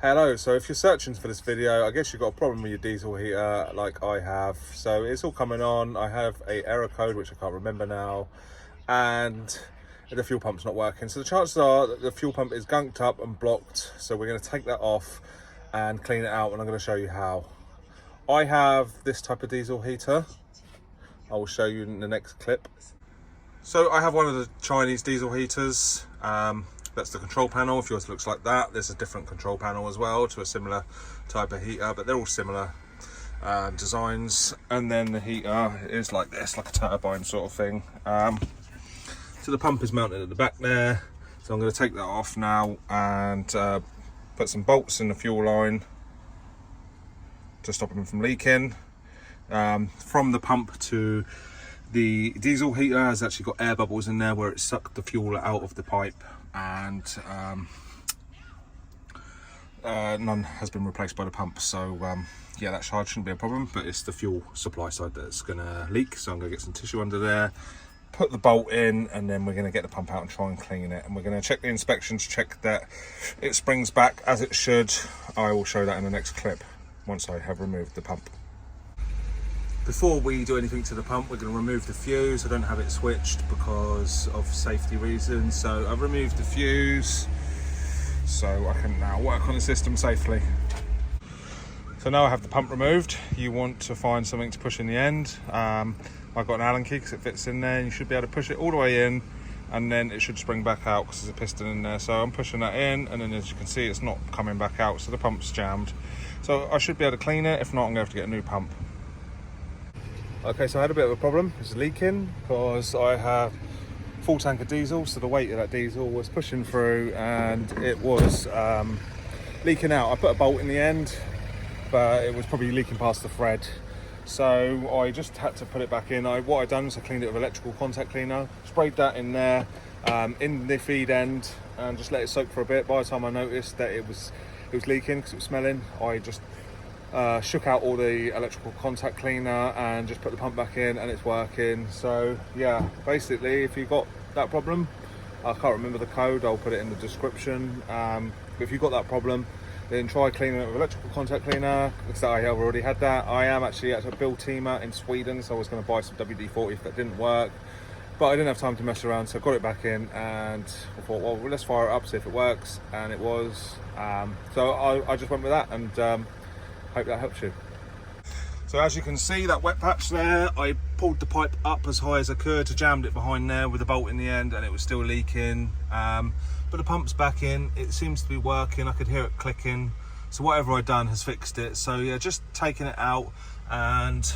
Hello, so if you're searching for this video, I guess you've got a problem with your diesel heater like I have. So it's all coming on. I have a error code, which I can't remember now, and the fuel pump's not working. So the chances are that the fuel pump is gunked up and blocked. So we're going to take that off and clean it out, and I'm going to show you how. I have this type of diesel heater. I will show you in the next clip. So I have one of the Chinese diesel heaters. That's the control panel. If yours looks like that, there's a different control panel as well to a similar type of heater, but they're all similar designs. And then the heater is like this, like a turbine sort of thing. So the pump is mounted at the back there. So I'm going to take that off now and put some bolts in the fuel line to stop them from leaking. From the pump to the diesel heater has actually got air bubbles in there where it sucked the fuel out of the pipe, and none has been replaced by the pump. So yeah, that charge shouldn't be a problem, but it's the fuel supply side that's gonna leak. So I'm gonna get some tissue under there, put the bolt in, and then we're gonna get the pump out and try and clean it. And we're gonna check the inspection to check that it springs back as it should. I will show that in the next clip once I have removed the pump. Before we do anything to the pump, we're going to remove the fuse. I don't have it switched because of safety reasons. So I've removed the fuse so I can now work on the system safely. So now I have the pump removed. You want to find something to push in the end. I've got an Allen key because it fits in there, and you should be able to push it all the way in, and then it should spring back out because there's a piston in there. So I'm pushing that in, and then as you can see, it's not coming back out, so the pump's jammed. So I should be able to clean it. If not, I'm going to have to get a new pump. Okay, so I had a bit of a problem. It's leaking because I have full tank of diesel, so the weight of that diesel was pushing through and it was leaking out. I put a bolt in the end, but it was probably leaking past the thread. So I just had to put it back in. What I'd done was I cleaned it with electrical contact cleaner, sprayed that in there, in the feed end, and just let it soak for a bit. By the time I noticed that it was leaking because it was smelling, I just shook out all the electrical contact cleaner and just put the pump back in, and it's working. So yeah, basically if you've got that problem, I can't remember the code, I'll put it in the description, but if you've got that problem, then try cleaning it with electrical contact cleaner, because I have already had that. I am actually at a Biltema in Sweden, so I was going to buy some WD-40 if that didn't work, but I didn't have time to mess around, so I got it back in, and I thought, well, let's fire it up, see if it works, and it was. So I just went with that, and hope that helps you. So as you can see, that wet patch there, I pulled the pipe up as high as I could, jammed it behind there with a bolt in the end, and it was still leaking. But the pump's back in, it seems to be working, I could hear it clicking. So whatever I'd done has fixed it. So yeah, just taking it out and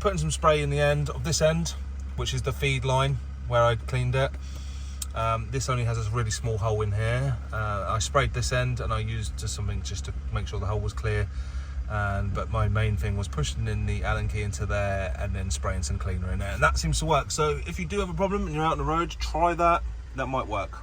putting some spray in the end of this end, which is the feed line where I'd cleaned it. This only has a really small hole in here. I sprayed this end and I used just something just to make sure the hole was clear. But my main thing was pushing in the Allen key into there and then spraying some cleaner in there. And that seems to work. So if you do have a problem and you're out on the road, try that. That might work.